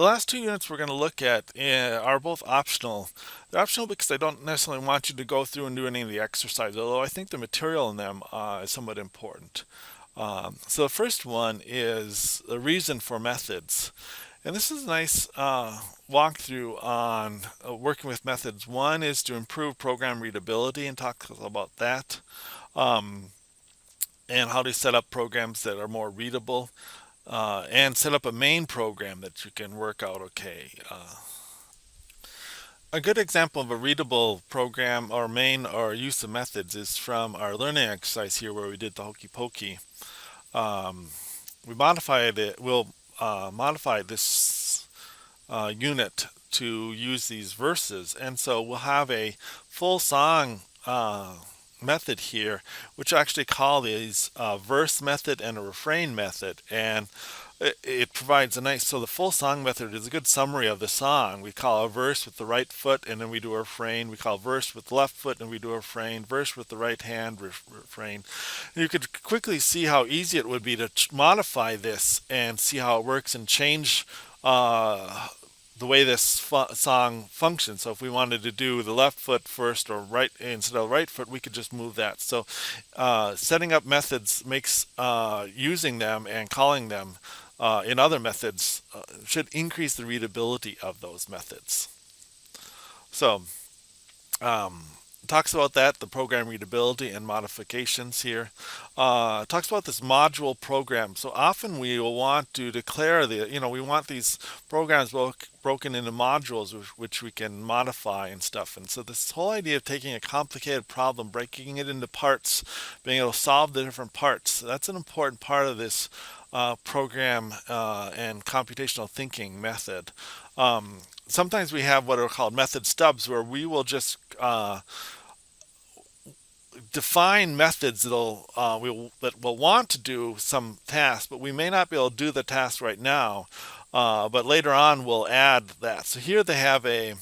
The last two units we're going to look at are both optional. They're optional because I don't necessarily want you to go through and do any of the exercises, although I think the material in them is somewhat important. So the first one is the reason for methods. And this is a nice walkthrough on working with methods. One is to improve program readability and talk about that, um, and how to set up programs that are more readable, and set up a main program that you can work out okay. A good example of a readable program or main or use of methods is from our learning exercise here where we did the hokey pokey. Um, we modified it, we'll modify this unit to use these verses. And so we'll have a full song method here, which I actually call these verse method and a refrain method. And it provides a nice, so the full song method is a good summary of the song. We call a verse with the right foot and then we do a refrain. We call verse with the left foot and we do a refrain. Verse with the right hand, refrain. And you could quickly see how easy it would be to modify this and see how it works and change the way this song functions. So if we wanted to do the left foot first or right instead of right foot, we could just move that. So setting up methods makes using them and calling them in other methods should increase the readability of those methods. So talks about that, the program readability and modifications here. Talks about this module program. So often we will want to declare we want these programs broken into modules which we can modify and stuff. And so this whole idea of taking a complicated problem, breaking it into parts, being able to solve the different parts, that's an important part of this program and computational thinking method. Sometimes we have what are called method stubs where we will just define methods that will want to do some task, but we may not be able to do the task right now. But later on, we'll add that. So here they have a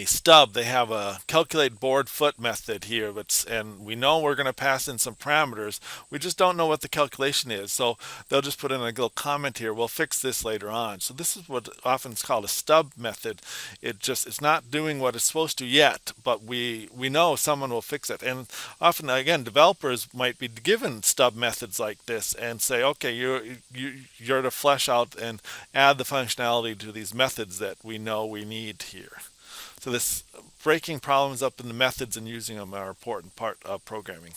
stub. They have a calculate board foot method here, and we know we're going to pass in some parameters. We just don't know what the calculation is, so they'll just put in a little comment here. We'll fix this later on. So this is what often is called a stub method. It's not doing what it's supposed to yet, but we know someone will fix it. And often, again, developers might be given stub methods like this and say, okay, you're to flesh out and add the functionality to these methods that we know we need here. So this breaking problems up into methods and using them are an important part of programming.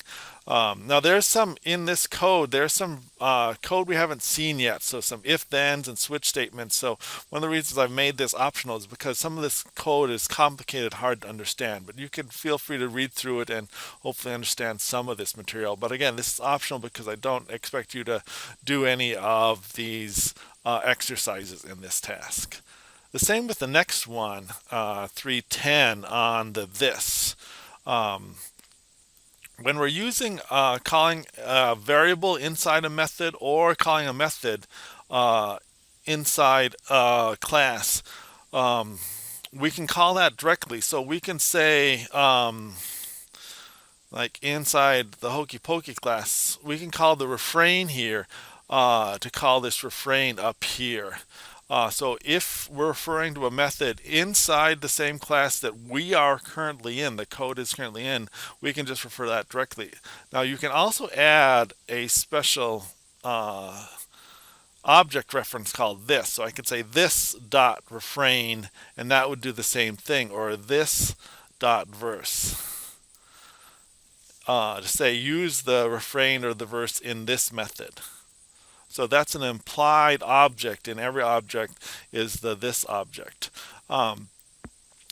Now there's some in this code, there's some code we haven't seen yet. So some if-thens and switch statements. So one of the reasons I've made this optional is because some of this code is complicated, hard to understand. But you can feel free to read through it and hopefully understand some of this material. But again, this is optional because I don't expect you to do any of these exercises in this task. The same with the next one, 310 on the this. When we're using calling a variable inside a method or calling a method inside a class, we can call that directly. So we can say, like inside the hokey pokey class, we can call the refrain here to call this refrain up here. So if we're referring to a method inside the same class that we are currently in, the code is currently in, we can just refer that directly. Now you can also add a special object reference called this. So I could say this dot refrain, and that would do the same thing, or this dot verse. To say use the refrain or the verse in this method. So that's an implied object, and every object is the this object.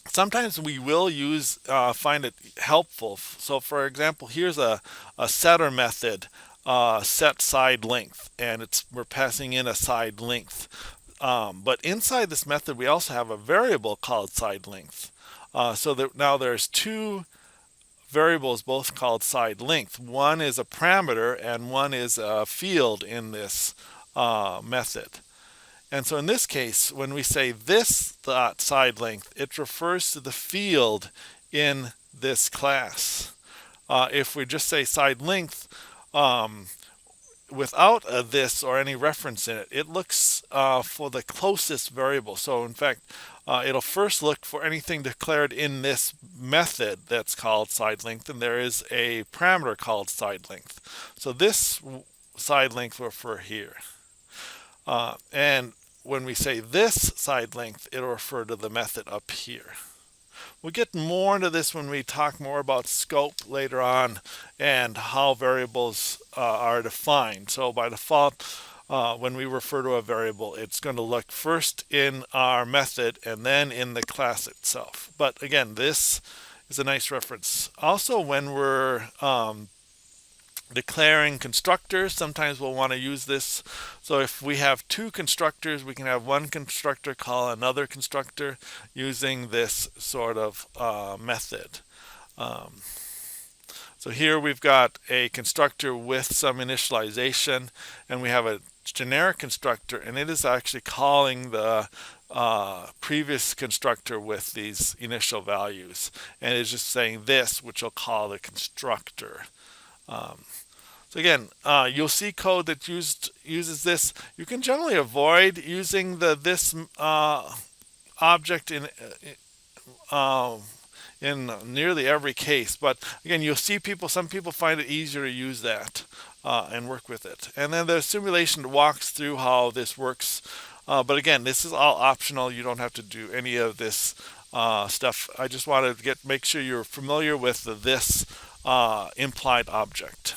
Sometimes we will find it helpful. So for example, here's a setter method, set side length, and we're passing in a side length. But inside this method, we also have a variable called side length. Now there's two variables both called side length. One is a parameter and one is a field in this method. And so in this case, when we say this dot side length, it refers to the field in this class. If we just say side length, without a this or any reference in it, it looks for the closest variable. So in fact, it'll first look for anything declared in this method that's called side length, and there is a parameter called side length. So this side length will refer here. And when we say this side length, it'll refer to the method up here. We'll get more into this when we talk more about scope later on and how variables are defined. So by default, when we refer to a variable, it's going to look first in our method and then in the class itself. But again, this is a nice reference. Also, when we're declaring constructors, sometimes we'll want to use this. So if we have two constructors, we can have one constructor call another constructor using this sort of method. So here we've got a constructor with some initialization, and we have a generic constructor, and it is actually calling the previous constructor with these initial values, and it's just saying this, which will call the constructor. So again, you'll see code that uses this. You can generally avoid using the this object in nearly every case, but again, you'll see some people find it easier to use that and work with it. And then the simulation walks through how this works. But again, this is all optional. You don't have to do any of this stuff. I just wanted to make sure you're familiar with this implied object.